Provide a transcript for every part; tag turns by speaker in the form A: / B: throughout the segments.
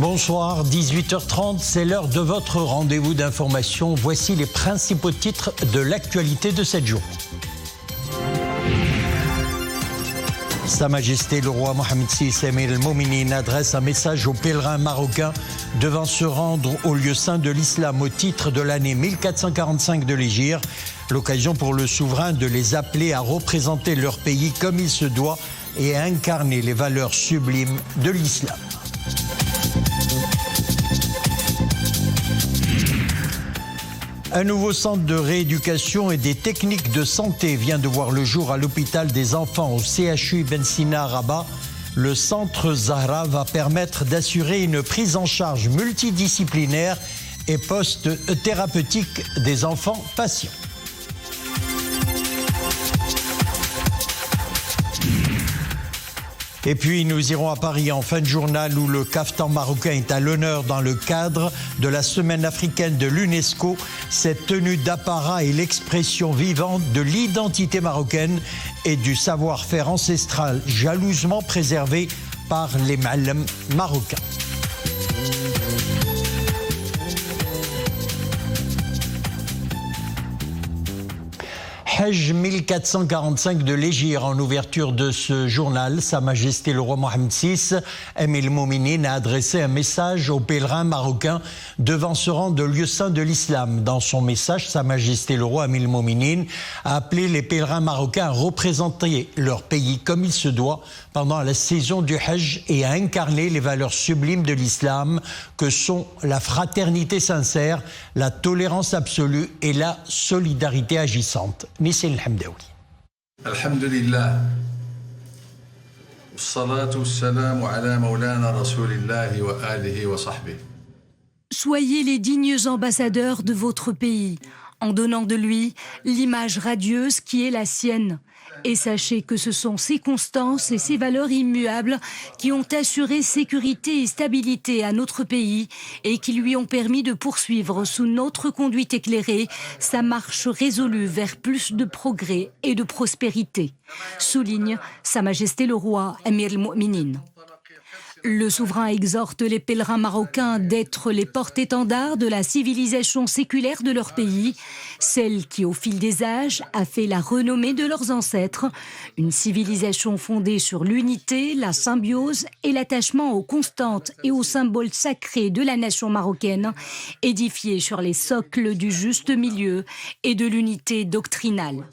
A: Bonsoir, 18h30, c'est l'heure de votre rendez-vous d'information. Voici les principaux titres de l'actualité de cette journée. Sa Majesté le roi Mohammed VI Amir el-Mouminin adresse un message aux pèlerins marocains devant se rendre au lieu saint de l'islam au titre de l'année 1445 de l'Hégire. L'occasion pour le souverain de les appeler à représenter leur pays comme il se doit et à incarner les valeurs sublimes de l'islam. Un nouveau centre de rééducation et des techniques de santé vient de voir le jour à l'hôpital des enfants au CHU Ben Sina à Rabat. Le centre Zahra va permettre d'assurer une prise en charge multidisciplinaire et post-thérapeutique des enfants patients. Et puis nous irons à Paris en fin de journal où le caftan marocain est à l'honneur dans le cadre de la semaine africaine de l'UNESCO. Cette tenue d'apparat est l'expression vivante de l'identité marocaine et du savoir-faire ancestral jalousement préservé par les ma'alem marocains. Hajj 1445 de l'Hégire. En ouverture de ce journal, Sa Majesté le roi Mohammed VI Amir el-Mouminin a adressé un message aux pèlerins marocains devant se rendre au lieu saint de l'islam. Dans son message, Sa Majesté le roi Amir el-Mouminin a appelé les pèlerins marocains à représenter leur pays comme il se doit pendant la saison du Hajj et à incarner les valeurs sublimes de l'islam que sont la fraternité sincère, la tolérance absolue et la solidarité agissante. Nissim El-Hamdaoui.
B: Alhamdulillah. Wassalatu wassalamu ala maulana rasulillahi wa alihi wa sahbihi.
C: Soyez les dignes ambassadeurs de votre pays, en donnant de lui l'image radieuse qui est la sienne. Et sachez que ce sont ces constances et ces valeurs immuables qui ont assuré sécurité et stabilité à notre pays et qui lui ont permis de poursuivre sous notre conduite éclairée sa marche résolue vers plus de progrès et de prospérité, souligne Sa Majesté le roi Amir el-Mouminin. Le souverain exhorte les pèlerins marocains d'être les porte-étendards de la civilisation séculaire de leur pays, celle qui, au fil des âges, a fait la renommée de leurs ancêtres, une civilisation fondée sur l'unité, la symbiose et l'attachement aux constantes et aux symboles sacrés de la nation marocaine, édifiée sur les socles du juste milieu et de l'unité doctrinale.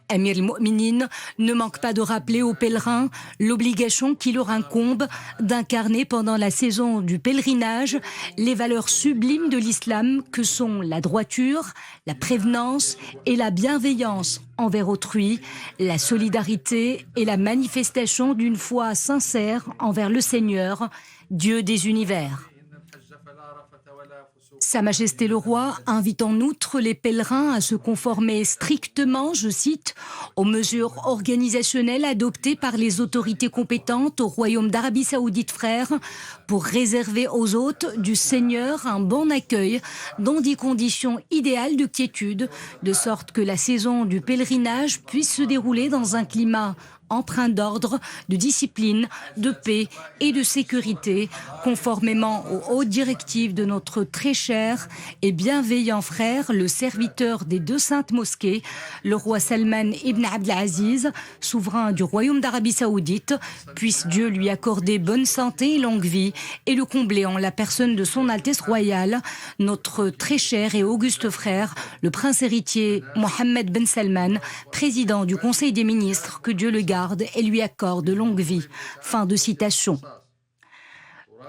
C: Amir el-Mouminin ne manque pas de rappeler aux pèlerins l'obligation qui leur incombe d'incarner pendant la saison du pèlerinage les valeurs sublimes de l'islam que sont la droiture, la prévenance et la bienveillance envers autrui, la solidarité et la manifestation d'une foi sincère envers le Seigneur, Dieu des univers. Sa Majesté le roi invite en outre les pèlerins à se conformer strictement, je cite, aux mesures organisationnelles adoptées par les autorités compétentes au Royaume d'Arabie Saoudite frère pour réserver aux hôtes du Seigneur un bon accueil dans des conditions idéales de quiétude, de sorte que la saison du pèlerinage puisse se dérouler dans un climat empreint d'ordre, de discipline, de paix et de sécurité, conformément aux hautes directives de notre très cher et bienveillant frère, le serviteur des deux saintes mosquées, le roi Salman ibn Abdelaziz, souverain du Royaume d'Arabie Saoudite, puisse Dieu lui accorder bonne santé et longue vie et le combler en la personne de son Altesse royale, notre très cher et auguste frère, le prince héritier Mohammed Ben Salman, président du Conseil des ministres, que Dieu le garde et lui accorde longue vie. Fin de citation.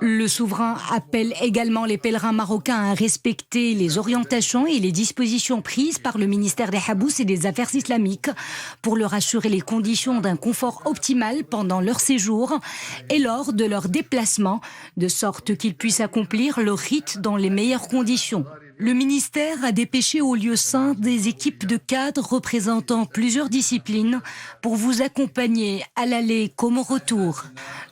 C: Le souverain appelle également les pèlerins marocains à respecter les orientations et les dispositions prises par le ministère des Habous et des Affaires islamiques pour leur assurer les conditions d'un confort optimal pendant leur séjour et lors de leur déplacement, de sorte qu'ils puissent accomplir leur rite dans les meilleures conditions. Le ministère a dépêché au lieu saint des équipes de cadres représentant plusieurs disciplines pour vous accompagner à l'aller comme au retour.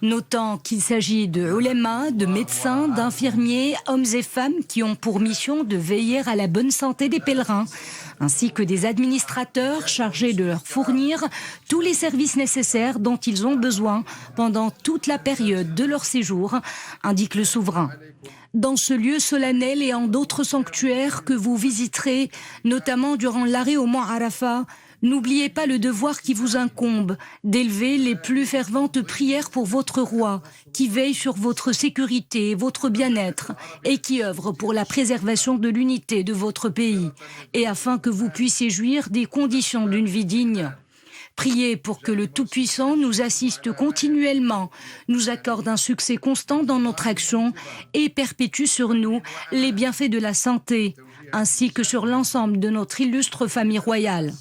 C: Notant qu'il s'agit de ulémas, de médecins, d'infirmiers, hommes et femmes qui ont pour mission de veiller à la bonne santé des pèlerins, ainsi que des administrateurs chargés de leur fournir tous les services nécessaires dont ils ont besoin pendant toute la période de leur séjour, indique le souverain. Dans ce lieu solennel et en d'autres sanctuaires que vous visiterez, notamment durant l'arrêt au mont Arafat, n'oubliez pas le devoir qui vous incombe d'élever les plus ferventes prières pour votre roi, qui veille sur votre sécurité et votre bien-être et qui œuvre pour la préservation de l'unité de votre pays, et afin que vous puissiez jouir des conditions d'une vie digne. Priez pour que le Tout-Puissant nous assiste continuellement, nous accorde un succès constant dans notre action et perpétue sur nous les bienfaits de la santé, ainsi que sur l'ensemble de notre illustre famille royale.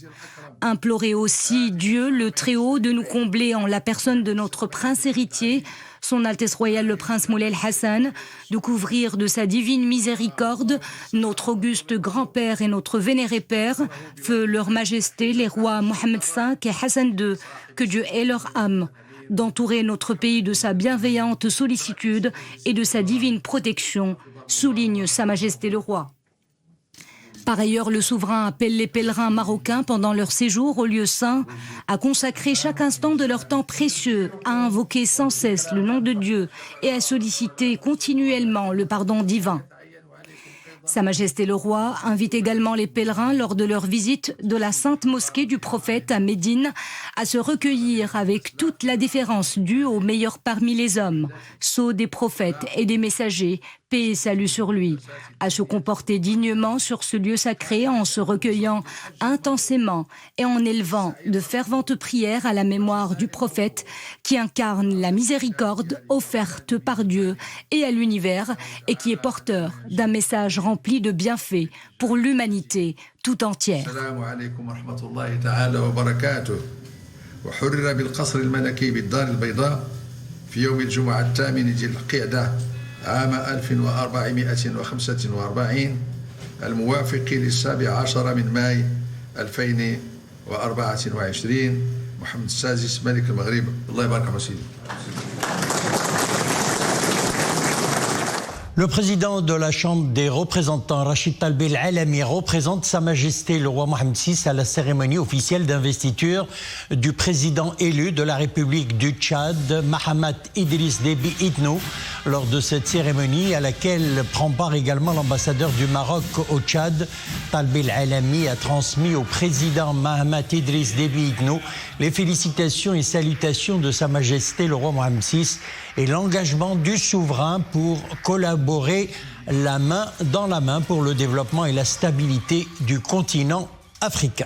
C: Implorez aussi Dieu, le Très-Haut, de nous combler en la personne de notre prince héritier, Son Altesse Royale le Prince Moulay Hassan, de couvrir de sa divine miséricorde notre auguste grand-père et notre vénéré père, feu leur majesté les rois Mohammed V et Hassan II, que Dieu ait leur âme, d'entourer notre pays de sa bienveillante sollicitude et de sa divine protection, souligne Sa Majesté le Roi. Par ailleurs, le souverain appelle les pèlerins marocains pendant leur séjour au lieu saint à consacrer chaque instant de leur temps précieux, à invoquer sans cesse le nom de Dieu et à solliciter continuellement le pardon divin. Sa Majesté le Roi invite également les pèlerins lors de leur visite de la Sainte Mosquée du Prophète à Médine à se recueillir avec toute la déférence due au meilleur parmi les hommes, sceau des prophètes et des messagers, paix et salut sur lui, à se comporter dignement sur ce lieu sacré en se recueillant intensément et en élevant de ferventes prières à la mémoire du prophète qui incarne la miséricorde offerte par Dieu et à l'univers et qui est porteur d'un message rempli de bienfaits pour l'humanité tout entière.
B: عام 1445 الموافق ل17 من ماي 2024 محمد السادس ملك المغرب الله يبارك فيك سيدي.
A: Le président de la Chambre des représentants, Rachid Talbi El-Alami, représente Sa Majesté le roi Mohammed VI à la cérémonie officielle d'investiture du président élu de la République du Tchad, Mahamat Idriss Déby Itno. Lors de cette cérémonie, à laquelle prend part également l'ambassadeur du Maroc au Tchad, Talbi El-Alami a transmis au président Mahamat Idriss Déby Itno les félicitations et salutations de Sa Majesté le roi Mohammed VI et l'engagement du souverain pour collaborer la main dans la main pour le développement et la stabilité du continent africain.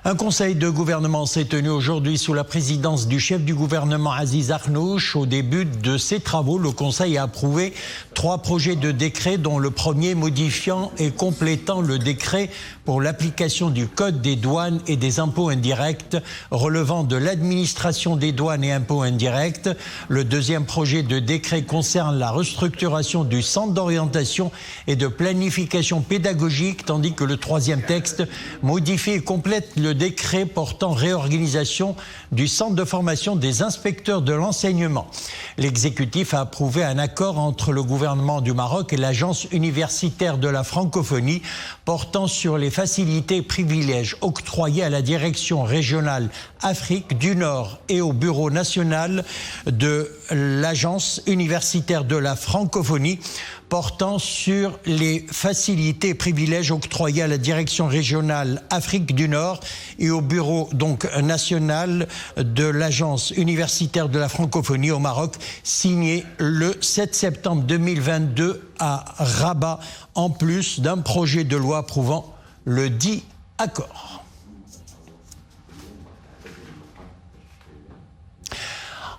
A: Un conseil de gouvernement s'est tenu aujourd'hui sous la présidence du chef du gouvernement Aziz Akhnouch. Au début de ses travaux, le conseil a approuvé 3 projets de décret, dont le premier modifiant et complétant le décret pour l'application du Code des douanes et des impôts indirects relevant de l'administration des douanes et impôts indirects. Le deuxième projet de décret concerne la restructuration du centre d'orientation et de planification pédagogique, tandis que le troisième texte modifie et complète le décret portant réorganisation du centre de formation des inspecteurs de l'enseignement. L'exécutif a approuvé un accord entre le gouvernement du Maroc et l'agence universitaire de la francophonie portant sur les facilités et privilèges octroyés à la direction régionale Afrique du Nord et au bureau national de l'agence universitaire de la francophonie portant sur les facilités et privilèges octroyés à la direction régionale Afrique du Nord et au bureau national de l'agence universitaire de la francophonie au Maroc, signé le 7 septembre 2022 à Rabat, en plus d'un projet de loi approuvant le dit accord.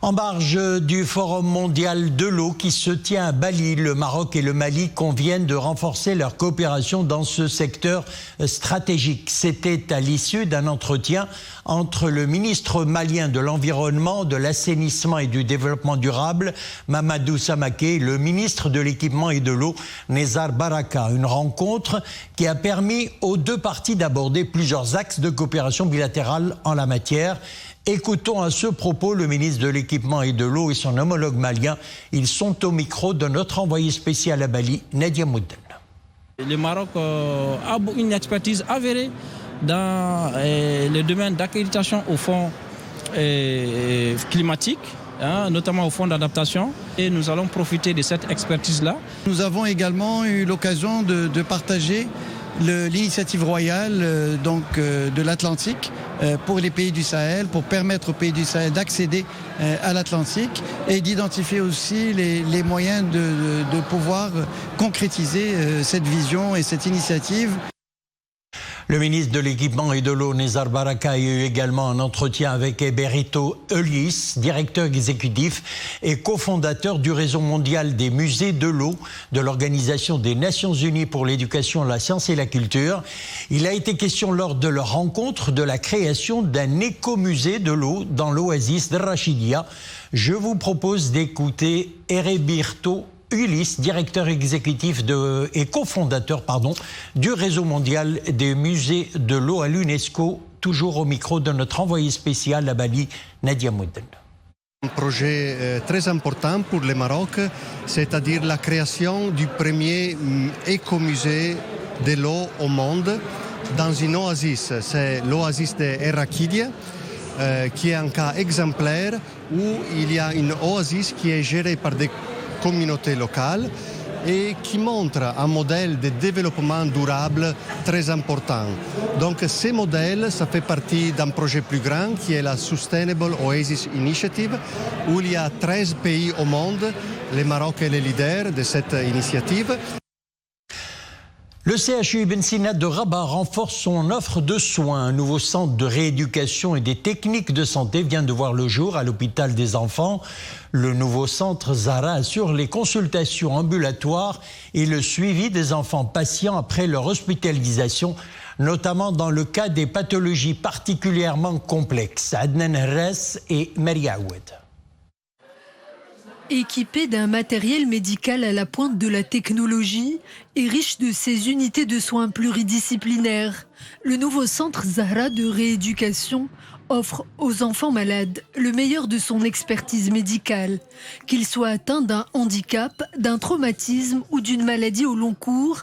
A: En marge du Forum mondial de l'eau qui se tient à Bali, le Maroc et le Mali conviennent de renforcer leur coopération dans ce secteur stratégique. C'était à l'issue d'un entretien entre le ministre malien de l'Environnement, de l'Assainissement et du Développement durable, Mamadou Samaké, et le ministre de l'Équipement et de l'eau, Nezar Baraka. Une rencontre qui a permis aux deux parties d'aborder plusieurs axes de coopération bilatérale en la matière. Écoutons à ce propos le ministre de l'Équipement et de l'eau et son homologue malien. Ils sont au micro de notre envoyé spécial à Bali, Nadia Moudel.
D: Le Maroc a une expertise avérée dans le domaine d'accréditation au fonds climatique, notamment au fonds d'adaptation. Et nous allons profiter de cette expertise-là.
E: Nous avons également eu l'occasion de partager l'initiative royale de l'Atlantique pour les pays du Sahel, pour permettre aux pays du Sahel d'accéder à l'Atlantique et d'identifier aussi les moyens de pouvoir concrétiser cette vision et cette initiative.
A: Le ministre de l'Équipement et de l'Eau, Nizar Baraka, a eu également un entretien avec Eberito Ulis, directeur exécutif et cofondateur du réseau mondial des musées de l'eau de l'Organisation des Nations Unies pour l'éducation, la science et la culture. Il a été question lors de leur rencontre de la création d'un écomusée de l'eau dans l'oasis de Rachidia. Je vous propose d'écouter Eberito Ulis, directeur exécutif et cofondateur du réseau mondial des musées de l'eau à l'UNESCO, toujours au micro de notre envoyé spécial à Bali, Nadia Mouden.
F: Un projet très important pour le Maroc, c'est-à-dire la création du premier écomusée de l'eau au monde dans une oasis. C'est l'oasis de Rachidia, qui est un cas exemplaire où il y a une oasis qui est gérée par des communautés locales et qui montre un modèle de développement durable très important. Donc ces modèles, ça fait partie d'un projet plus grand qui est la Sustainable Oasis Initiative, où il y a 13 pays au monde. Le Maroc est le leader de cette initiative.
A: Le CHU Ibn Sina de Rabat renforce son offre de soins. Un nouveau centre de rééducation et des techniques de santé vient de voir le jour à l'hôpital des enfants. Le nouveau centre Zahra assure les consultations ambulatoires et le suivi des enfants patients après leur hospitalisation, notamment dans le cas des pathologies particulièrement complexes. Adnan Herres et Maria Aoued.
G: Équipé d'un matériel médical à la pointe de la technologie et riche de ses unités de soins pluridisciplinaires, le nouveau centre Zahra de rééducation offre aux enfants malades le meilleur de son expertise médicale, qu'ils soient atteints d'un handicap, d'un traumatisme ou d'une maladie au long cours.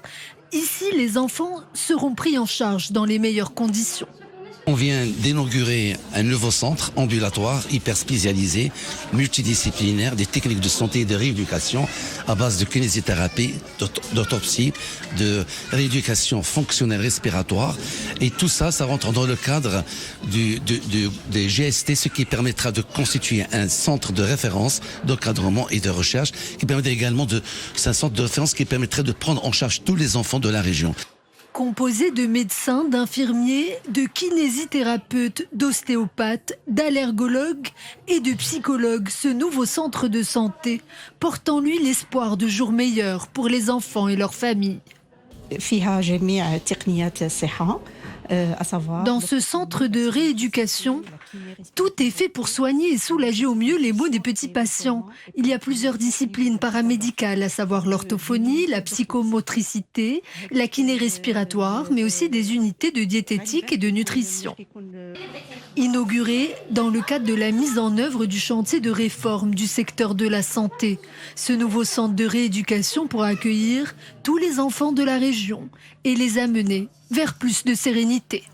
G: Ici, les enfants seront pris en charge dans les meilleures conditions.
H: On vient d'inaugurer un nouveau centre ambulatoire hyper spécialisé, multidisciplinaire, des techniques de santé et de rééducation à base de kinésithérapie, d'autopsie, de rééducation fonctionnelle respiratoire. Et tout ça, ça rentre dans le cadre des GST, ce qui permettra de constituer un centre de référence, d'encadrement et de recherche, qui permettrait également c'est un centre de référence qui permettrait de prendre en charge tous les enfants de la région.
G: Composé de médecins, d'infirmiers, de kinésithérapeutes, d'ostéopathes, d'allergologues et de psychologues, ce nouveau centre de santé porte en lui l'espoir de jours meilleurs pour les enfants et leurs familles. Dans ce centre de rééducation, tout est fait pour soigner et soulager au mieux les maux des petits patients. Il y a plusieurs disciplines paramédicales, à savoir l'orthophonie, la psychomotricité, la kiné respiratoire, mais aussi des unités de diététique et de nutrition. Inauguré dans le cadre de la mise en œuvre du chantier de réforme du secteur de la santé, ce nouveau centre de rééducation pourra accueillir tous les enfants de la région et les amener vers plus de sérénité.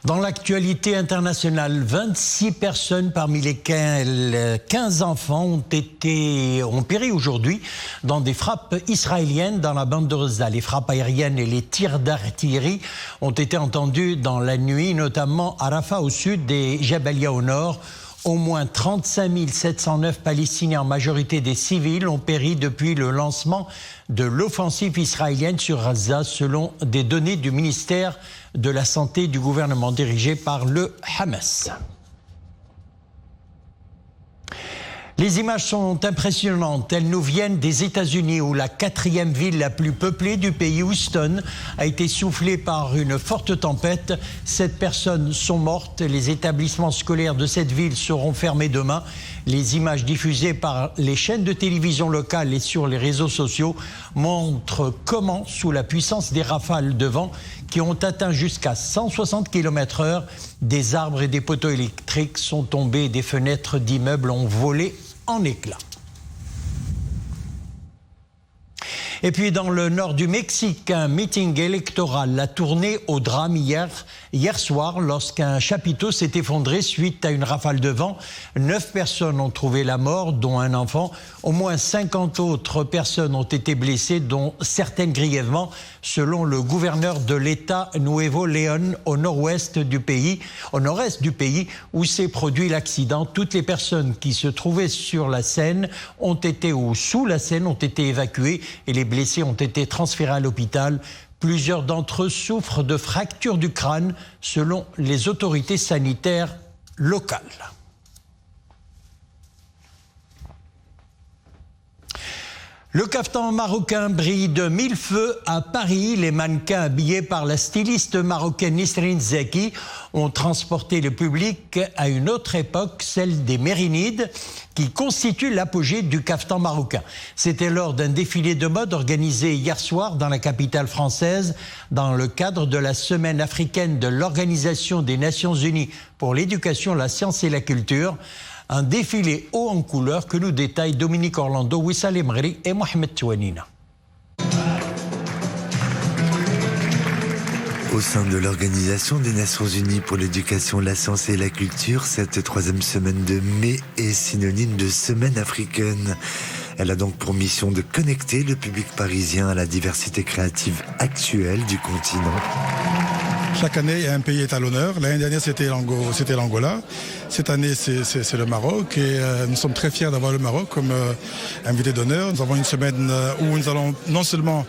A: Dans l'actualité internationale, 26 personnes parmi lesquelles 15 enfants ont péri aujourd'hui dans des frappes israéliennes dans la bande de Gaza. Les frappes aériennes et les tirs d'artillerie ont été entendus dans la nuit, notamment à Rafah au sud et Jabalia au nord. Au moins 35 709 Palestiniens, en majorité des civils, ont péri depuis le lancement de l'offensive israélienne sur Gaza, selon des données du ministère de la Santé du gouvernement dirigé par le Hamas. Les images sont impressionnantes. Elles nous viennent des États-Unis où la 4e ville la plus peuplée du pays, Houston, a été soufflée par une forte tempête. 7 personnes sont mortes. Les établissements scolaires de cette ville seront fermés demain. Les images diffusées par les chaînes de télévision locales et sur les réseaux sociaux montrent comment, sous la puissance des rafales de vent qui ont atteint jusqu'à 160 km/h, des arbres et des poteaux électriques sont tombés et des fenêtres d'immeubles ont volé en éclats. Et puis dans le nord du Mexique, un meeting électoral a tourné au drame hier soir lorsqu'un chapiteau s'est effondré suite à une rafale de vent. 9 personnes ont trouvé la mort, dont un enfant. Au moins 50 autres personnes ont été blessées, dont certaines grièvement, selon le gouverneur de l'État Nuevo León, au nord-est du pays, où s'est produit l'accident. Toutes les personnes qui se trouvaient sur la Seine ou sous la Seine ont été évacuées et les blessés ont été transférés à l'hôpital. Plusieurs d'entre eux souffrent de fractures du crâne, selon les autorités sanitaires locales. Le caftan marocain brille de mille feux à Paris. Les mannequins habillés par la styliste marocaine Nisrine Zeki ont transporté le public à une autre époque, celle des Mérinides, qui constitue l'apogée du caftan marocain. C'était lors d'un défilé de mode organisé hier soir dans la capitale française, dans le cadre de la Semaine africaine de l'Organisation des Nations Unies pour l'éducation, la science et la culture. Un défilé haut en couleur que nous détaillent Dominique Orlando, Wissal Emri et Mohamed Touanina.
I: Au sein de l'Organisation des Nations Unies pour l'éducation, la science et la culture, cette 3e semaine de mai est synonyme de semaine africaine. Elle a donc pour mission de connecter le public parisien à la diversité créative actuelle du continent.
J: Chaque année, un pays est à l'honneur. L'année dernière, c'était l'Angola. Cette année, c'est le Maroc. Et nous sommes très fiers d'avoir le Maroc comme invité d'honneur. Nous avons une semaine où nous allons non seulement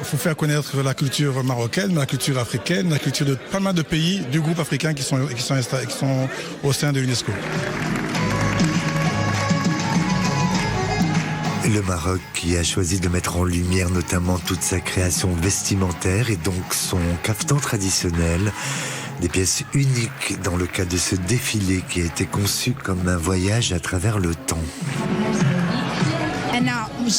J: faire connaître la culture marocaine, mais la culture africaine, la culture de pas mal de pays du groupe africain qui sont au sein de l'UNESCO.
I: Le Maroc qui a choisi de mettre en lumière notamment toute sa création vestimentaire et donc son caftan traditionnel. Des pièces uniques dans le cadre de ce défilé qui a été conçu comme un voyage à travers le temps.
K: Je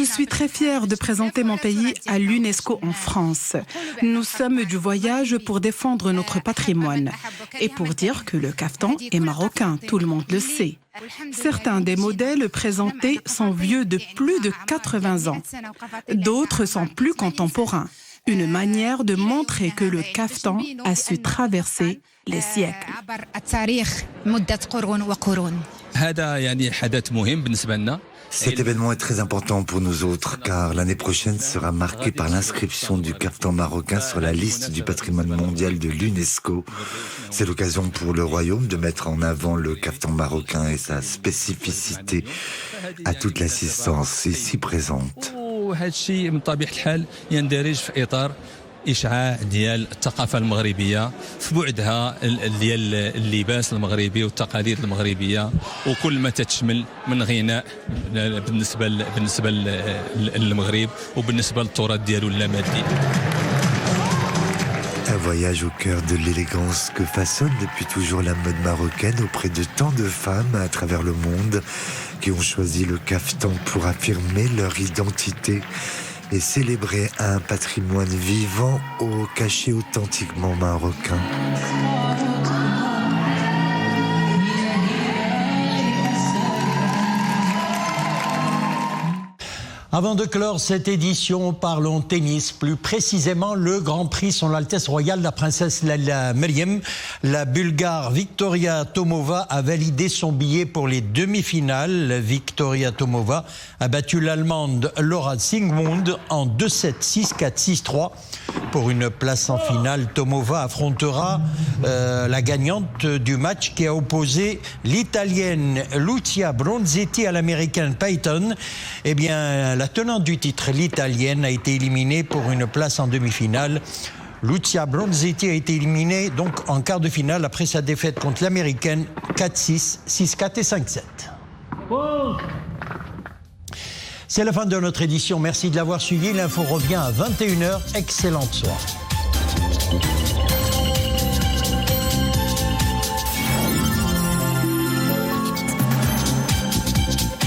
K: suis très fière de présenter mon pays à l'UNESCO en France. Nous sommes du voyage pour défendre notre patrimoine et pour dire que le caftan est marocain, tout le monde le sait. Certains des modèles présentés sont vieux de plus de 80 ans. D'autres sont plus contemporains. Une manière de montrer que le caftan a su traverser les siècles.
I: Cet événement est très important pour nous autres car l'année prochaine sera marquée par l'inscription du caftan marocain sur la liste du patrimoine mondial de l'UNESCO. C'est l'occasion pour le royaume de mettre en avant le caftan marocain et sa spécificité à toute l'assistance ici présente.
L: إشعاع ديال الثقافة المغربية في بعدها ديال اللباس المغربي والتقاليد المغربية وكل ما تتشمل من غناء بالنسبة للمغرب وبالنسبة للتراث ديالو اللامادي.
I: Un voyage au cœur de l'élégance que façonne depuis toujours la mode marocaine auprès de tant de femmes à travers le monde qui ont choisi le caftan pour affirmer leur identité et célébrer un patrimoine vivant au cachet authentiquement marocain.
A: Avant de clore cette édition, parlons tennis, plus précisément le Grand Prix Son Altesse Royale, la princesse Lalla Meriem. La Bulgare Victoria Tomova a validé son billet pour les demi-finales. Victoria Tomova a battu l'Allemande Laura Siegemund en 2-7, 6-4, 6-3. Pour une place en finale, Tomova affrontera la gagnante du match qui a opposé l'Italienne Lucia Bronzetti à l'Américaine Payton. Eh bien, la tenante du titre, l'Italienne, a été éliminée pour une place en demi-finale. Lucia Bronzetti a été éliminée donc en quart de finale après sa défaite contre l'Américaine 4-6, 6-4 et 5-7. C'est la fin de notre édition. Merci de l'avoir suivi. L'info revient à 21h. Excellente soirée.